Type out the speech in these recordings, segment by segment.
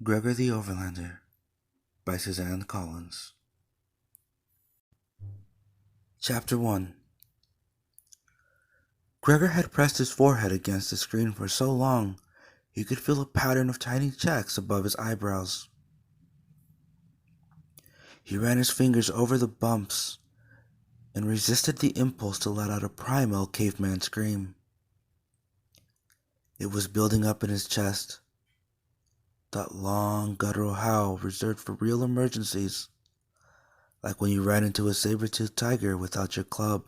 Gregor the Overlander by Suzanne Collins. Chapter 1. Gregor had pressed his forehead against the screen for so long he could feel a pattern of tiny checks above his eyebrows. He ran his fingers over the bumps and resisted the impulse to let out a primal caveman scream. It was building up in his chest, that long guttural howl reserved for real emergencies, like when you ran into a saber-toothed tiger without your club,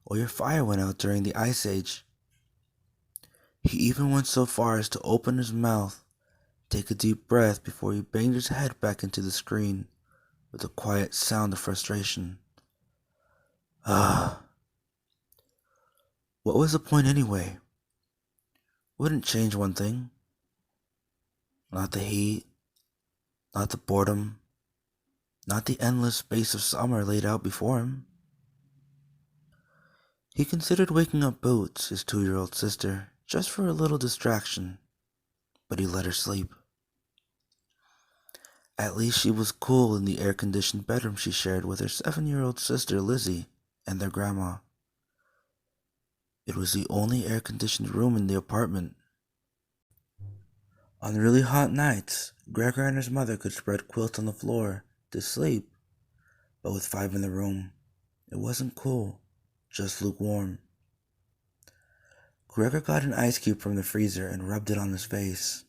or your fire went out during the Ice Age. He even went so far as to open his mouth, take a deep breath before he banged his head back into the screen with a quiet sound of frustration. Ah. What was the point anyway? Wouldn't change one thing. Not the heat, not the boredom, not the endless space of summer laid out before him. He considered waking up Boots, his 2-year-old sister, just for a little distraction, but he let her sleep. At least she was cool in the air-conditioned bedroom she shared with her 7-year-old sister Lizzie and their grandma. It was the only air-conditioned room in the apartment. On really hot nights, Gregor and his mother could spread quilts on the floor to sleep, but with 5 in the room, it wasn't cool, just lukewarm. Gregor got an ice cube from the freezer and rubbed it on his face.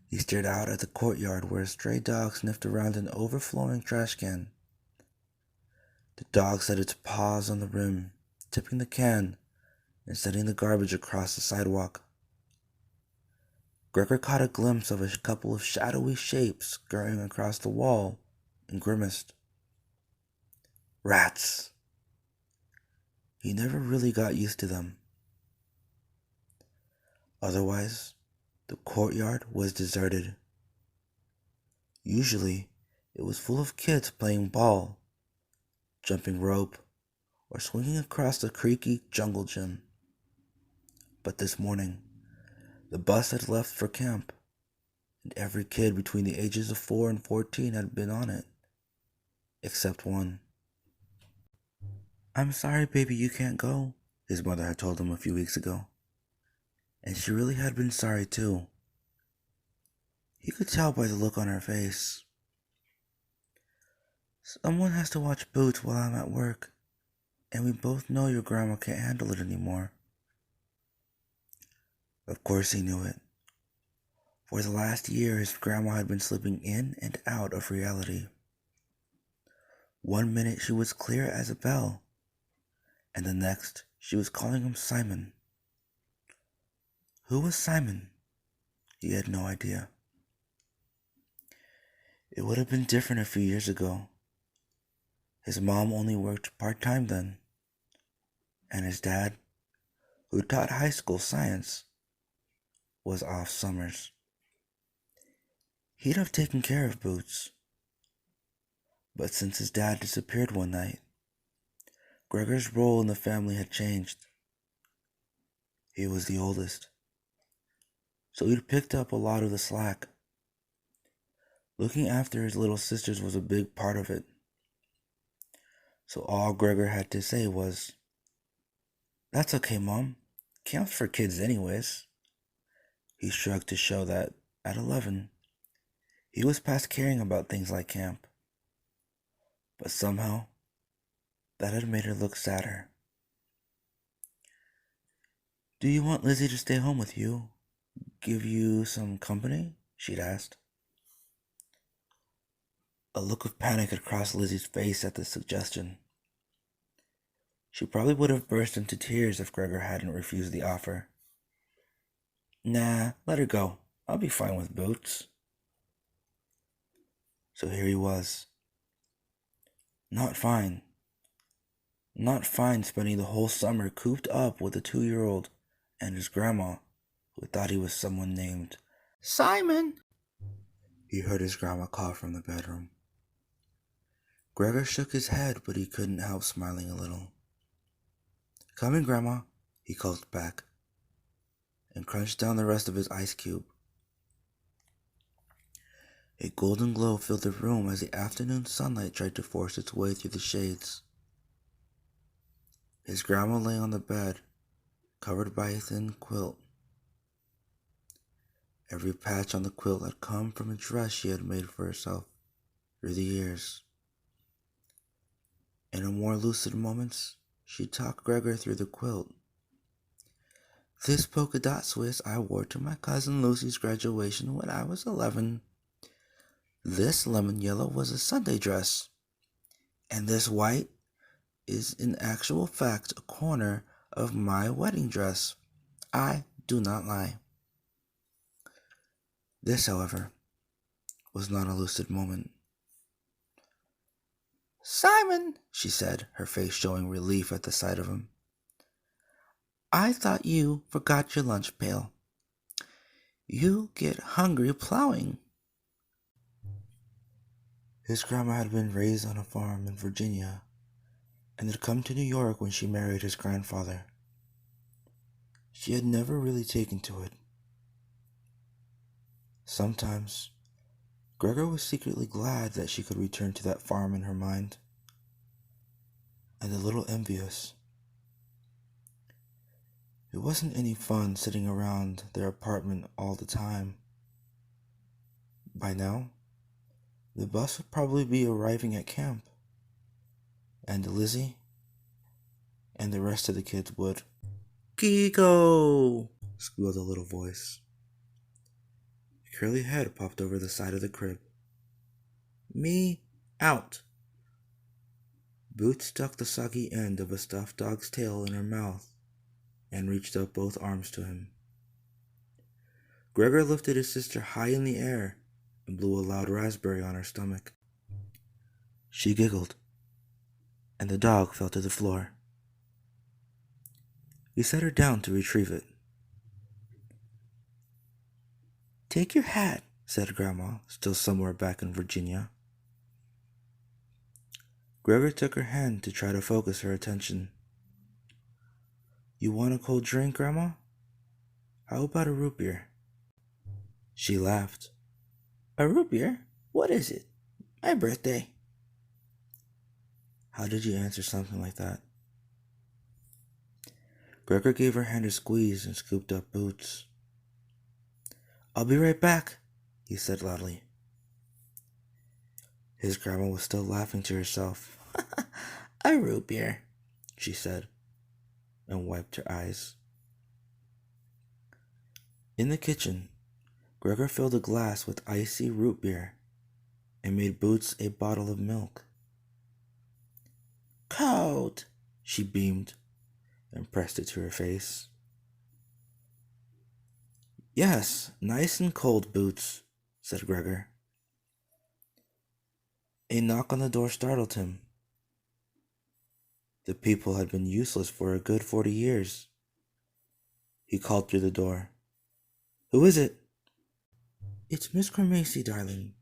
He stared out at the courtyard where a stray dog sniffed around an overflowing trash can. The dog set its paws on the rim, tipping the can and sending the garbage across the sidewalk. Gregor caught a glimpse of a couple of shadowy shapes scurrying across the wall and grimaced. Rats! He never really got used to them. Otherwise, the courtyard was deserted. Usually, it was full of kids playing ball, jumping rope, or swinging across the creaky jungle gym. But this morning, the bus had left for camp, and every kid between the ages of 4 and 14 had been on it, except one. "I'm sorry, baby, you can't go," his mother had told him a few weeks ago. And she really had been sorry too. He could tell by the look on her face. "Someone has to watch Boots while I'm at work, and we both know your grandma can't handle it anymore." Of course he knew it. For the last year, his grandma had been slipping in and out of reality. One minute she was clear as a bell, and the next she was calling him Simon. Who was Simon? He had no idea. It would have been different a few years ago. His mom only worked part-time then, and his dad, who taught high school science, was off summers. He'd have taken care of Boots. But since his dad disappeared one night, Gregor's role in the family had changed. He was the oldest, so he'd picked up a lot of the slack. Looking after his little sisters was a big part of it. So all Gregor had to say was, "That's okay, Mom. Camp's for kids anyways." He shrugged to show that, at 11, he was past caring about things like camp. But somehow, that had made her look sadder. "Do you want Lizzie to stay home with you? Give you some company?" she'd asked. A look of panic had crossed Lizzie's face at the suggestion. She probably would have burst into tears if Gregor hadn't refused the offer. "Nah, let her go. I'll be fine with Boots." So here he was. Not fine. Not fine spending the whole summer cooped up with a 2-year-old and his grandma, who thought he was someone named Simon. He heard his grandma call from the bedroom. Gregor shook his head, but he couldn't help smiling a little. "Come in, Grandma," he called back, and crunched down the rest of his ice cube. A golden glow filled the room as the afternoon sunlight tried to force its way through the shades. His grandma lay on the bed, covered by a thin quilt. Every patch on the quilt had come from a dress she had made for herself through the years. In her more lucid moments, she talked Gregor through the quilt. This polka dot Swiss I wore to my cousin Lucy's graduation when I was 11. This lemon yellow was a Sunday dress. And this white is in actual fact a corner of my wedding dress. I do not lie. This, however, was not a lucid moment. Simon, she said, her face showing relief at the sight of him. I thought you forgot your lunch pail. You get hungry plowing. His grandma had been raised on a farm in Virginia and had come to New York when she married his grandfather. She had never really taken to it. Sometimes, Gregor was secretly glad that she could return to that farm in her mind, and a little envious. It wasn't any fun sitting around their apartment all the time. By now, the bus would probably be arriving at camp, and Lizzie and the rest of the kids would. Kiko! Squealed a little voice. A curly head popped over the side of the crib. Me out. Boots stuck the soggy end of a stuffed dog's tail in her mouth and reached up both arms to him. Gregor lifted his sister high in the air and blew a loud raspberry on her stomach. She giggled, and the dog fell to the floor. He set her down to retrieve it. Take your hat, said Grandma, still somewhere back in Virginia. Gregor took her hand to try to focus her attention. You want a cold drink, Grandma? How about a root beer? She laughed. A root beer? What is it? My birthday. How did you answer something like that? Gregor gave her hand a squeeze and scooped up Boots. I'll be right back, he said loudly. His grandma was still laughing to herself. A root beer, she said, and wiped her eyes. In the kitchen, Gregor filled a glass with icy root beer and made Boots a bottle of milk. Cold, she beamed and pressed it to her face. Yes, nice and cold, Boots, said Gregor. A knock on the door startled him. The people had been useless for a good 40 years. He called through the door. Who is it? It's Miss Carmacy, darling.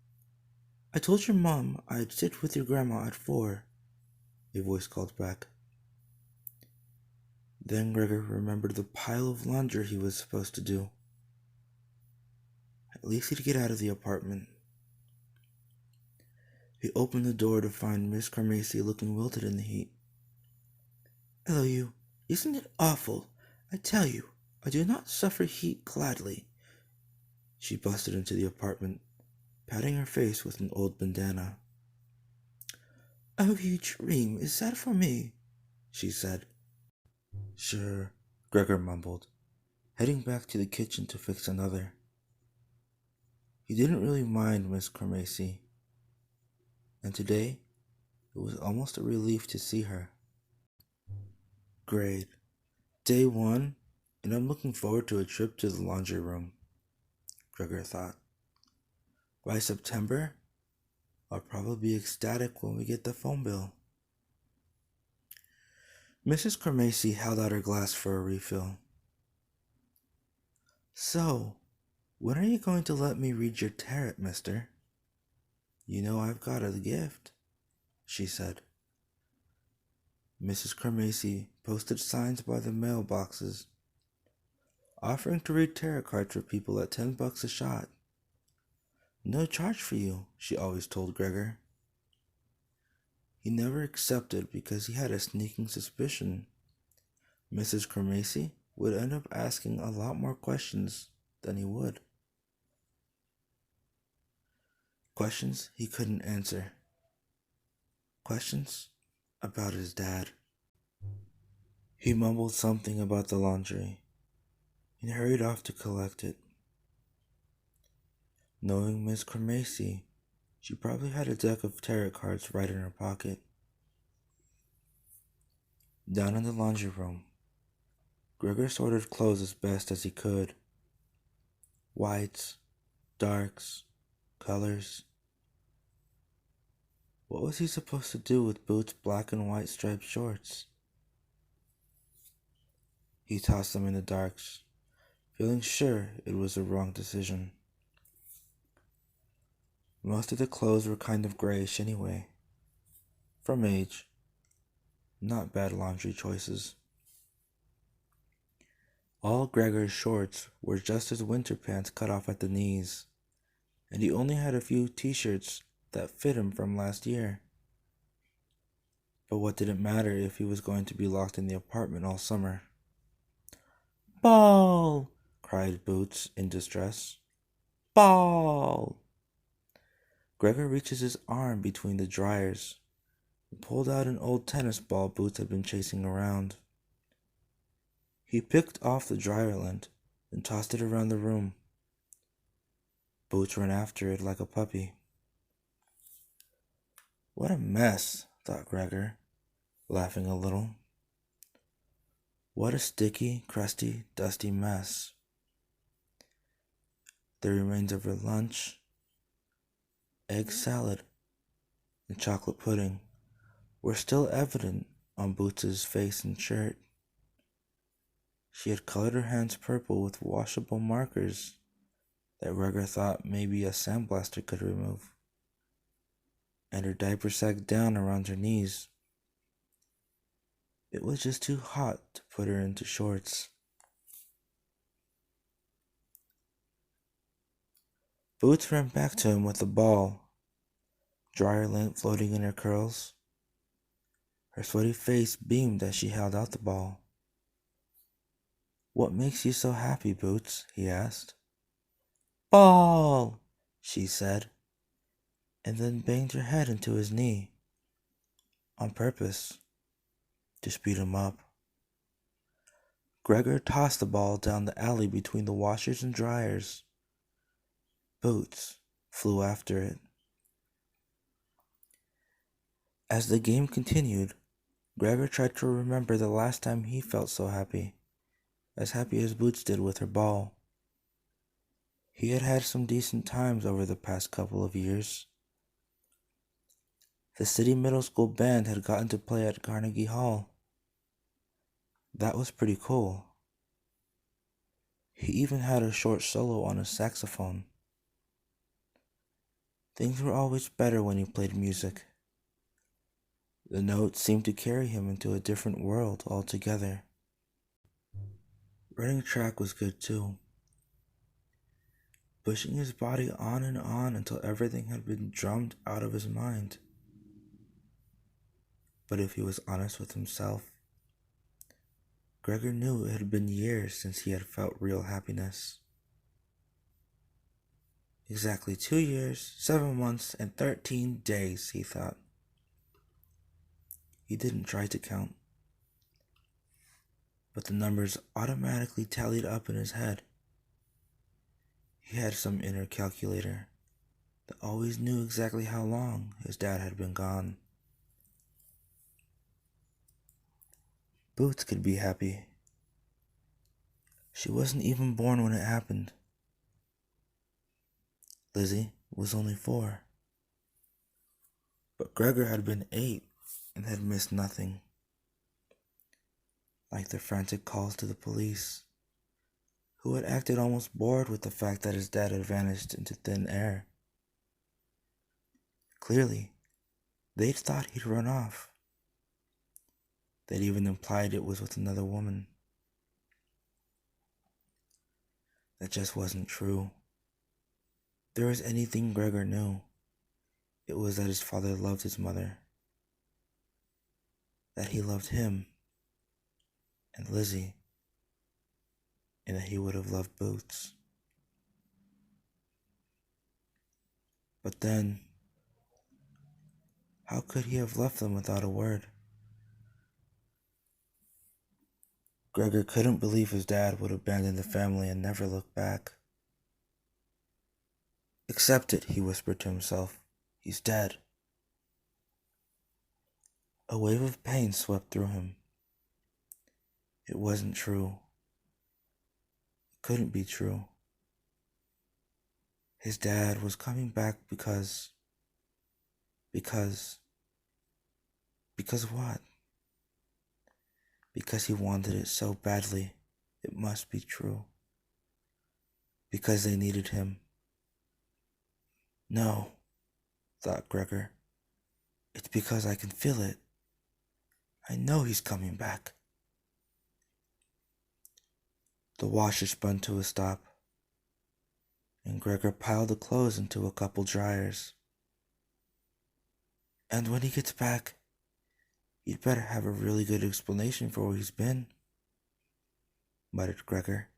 I told your mom I'd sit with your grandma at 4, a voice called back. Then Gregor remembered the pile of laundry he was supposed to do. At least he'd get out of the apartment. He opened the door to find Miss Carmacy looking wilted in the heat. Hello, you. Isn't it awful? I tell you, I do not suffer heat gladly. She busted into the apartment, patting her face with an old bandana. Oh, you dream, is that for me? She said. Sure, Gregor mumbled, heading back to the kitchen to fix another. He didn't really mind Miss Carmacy, and today it was almost a relief to see her. Great. Day 1, and I'm looking forward to a trip to the laundry room, Gregor thought. By September, I'll probably be ecstatic when we get the phone bill. Mrs. Carmacy held out her glass for a refill. So, when are you going to let me read your tarot, mister? You know I've got a gift, she said. Mrs. Carmacy posted signs by the mailboxes, offering to read tarot cards for people at $10 a shot. No charge for you, she always told Gregor. He never accepted because he had a sneaking suspicion Mrs. Cremacy would end up asking a lot more questions than he would. Questions he couldn't answer. Questions about his dad. He mumbled something about the laundry and hurried off to collect it. Knowing Miss Cremacy, she probably had a deck of tarot cards right in her pocket. Down in the laundry room, Gregor sorted clothes as best as he could. Whites, darks, colors. What was he supposed to do with Boots' black and white striped shorts? He tossed them in the darks, feeling sure it was the wrong decision. Most of the clothes were kind of grayish anyway. From age. Not bad laundry choices. All Gregor's shorts were just his winter pants cut off at the knees, and he only had a few t-shirts that fit him from last year. But what did it matter if he was going to be locked in the apartment all summer? "Ball!" cried Boots in distress. "Ball!" Gregor reaches his arm between the dryers and pulled out an old tennis ball Boots had been chasing around. He picked off the dryer lint and tossed it around the room. Boots ran after it like a puppy. What a mess, thought Gregor, laughing a little. What a sticky, crusty, dusty mess. The remains of her lunch, egg salad, and chocolate pudding were still evident on Boots's face and shirt. She had colored her hands purple with washable markers that Gregor thought maybe a sandblaster could remove, and her diaper sagged down around her knees. It was just too hot to put her into shorts. Boots ran back to him with the ball, dryer lint floating in her curls. Her sweaty face beamed as she held out the ball. "What makes you so happy, Boots?" he asked. "Ball!" she said, and then banged her head into his knee, on purpose, to speed him up. Gregor tossed the ball down the alley between the washers and dryers. Boots flew after it. As the game continued, Gregor tried to remember the last time he felt so happy as Boots did with her ball. He had had some decent times over the past couple of years. The city middle school band had gotten to play at Carnegie Hall. That was pretty cool. He even had a short solo on his saxophone. Things were always better when he played music. The notes seemed to carry him into a different world altogether. Running track was good too. Pushing his body on and on until everything had been drummed out of his mind. But if he was honest with himself, Gregor knew it had been years since he had felt real happiness. Exactly 2 years, 7 months, and 13 days, he thought. He didn't try to count, but the numbers automatically tallied up in his head. He had some inner calculator that always knew exactly how long his dad had been gone. Boots could be happy. She wasn't even born when it happened. Lizzie was only 4. But Gregor had been 8 and had missed nothing. Like the frantic calls to the police, who had acted almost bored with the fact that his dad had vanished into thin air. Clearly, they'd thought he'd run off. They'd even implied it was with another woman. That just wasn't true. there was anything Gregor knew, it was that his father loved his mother, that he loved him and Lizzie, and that he would have loved Boots. But then, how could he have left them without a word? Gregor couldn't believe his dad would abandon the family and never look back. Accept it, he whispered to himself. He's dead. A wave of pain swept through him. It wasn't true. It couldn't be true. His dad was coming back because what? Because he wanted it so badly. It must be true. Because they needed him. No, thought Gregor. It's because I can feel it. I know he's coming back. The washer spun to a stop, and Gregor piled the clothes into a couple dryers. And when he gets back, you'd better have a really good explanation for where he's been, muttered Gregor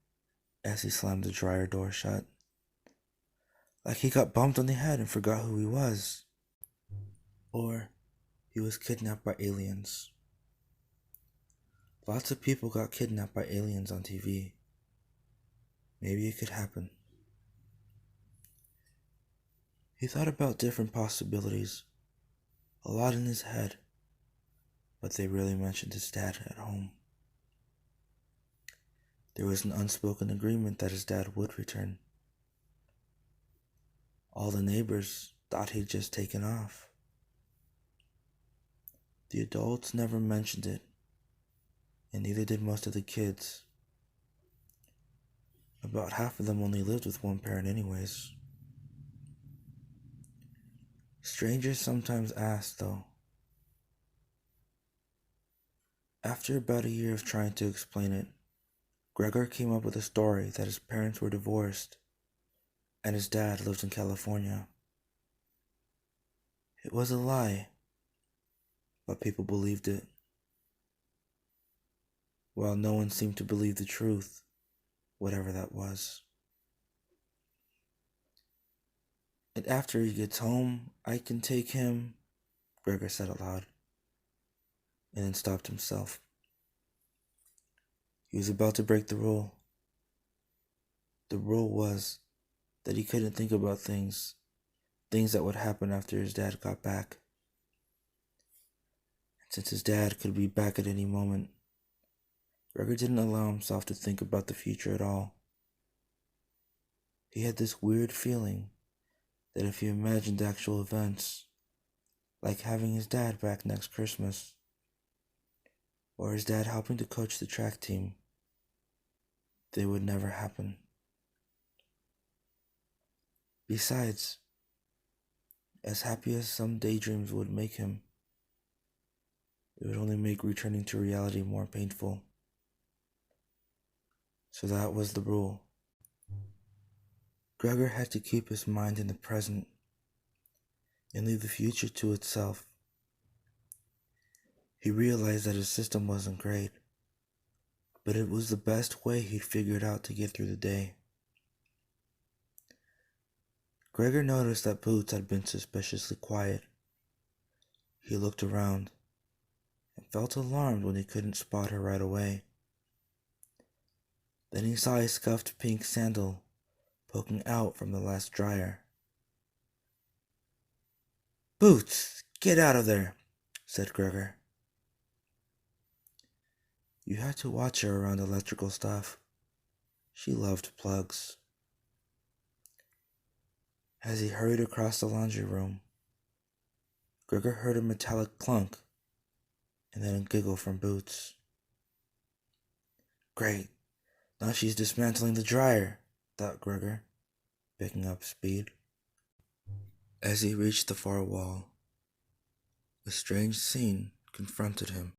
as he slammed the dryer door shut. Like he got bumped on the head and forgot who he was. Or he was kidnapped by aliens. Lots of people got kidnapped by aliens on TV. Maybe it could happen. He thought about different possibilities, a lot in his head, but they rarely mentioned his dad at home. There was an unspoken agreement that his dad would return. All the neighbors thought he'd just taken off. The adults never mentioned it, and neither did most of the kids. About half of them only lived with one parent anyways. Strangers sometimes asked, though. After about a year of trying to explain it, Gregor came up with a story that his parents were divorced and his dad lived in California. It was a lie, but people believed it, while no one seemed to believe the truth, whatever that was. And after he gets home, I can take him, Gregor said aloud, and then stopped himself. He was about to break the rule. The rule was that he couldn't think about things that would happen after his dad got back. And since his dad could be back at any moment, Gregor didn't allow himself to think about the future at all. He had this weird feeling that if he imagined actual events, like having his dad back next Christmas, or his dad helping to coach the track team, they would never happen. Besides, as happy as some daydreams would make him, it would only make returning to reality more painful. So that was the rule. Gregor had to keep his mind in the present and leave the future to itself. He realized that his system wasn't great, but it was the best way he'd figured out to get through the day. Gregor noticed that Boots had been suspiciously quiet. He looked around and felt alarmed when he couldn't spot her right away. Then he saw a scuffed pink sandal poking out from the last dryer. "Boots, get out of there," said Gregor. You had to watch her around electrical stuff. She loved plugs. As he hurried across the laundry room, Gregor heard a metallic clunk and then a giggle from Boots. Great, now she's dismantling the dryer, thought Gregor, picking up speed. As he reached the far wall, a strange scene confronted him.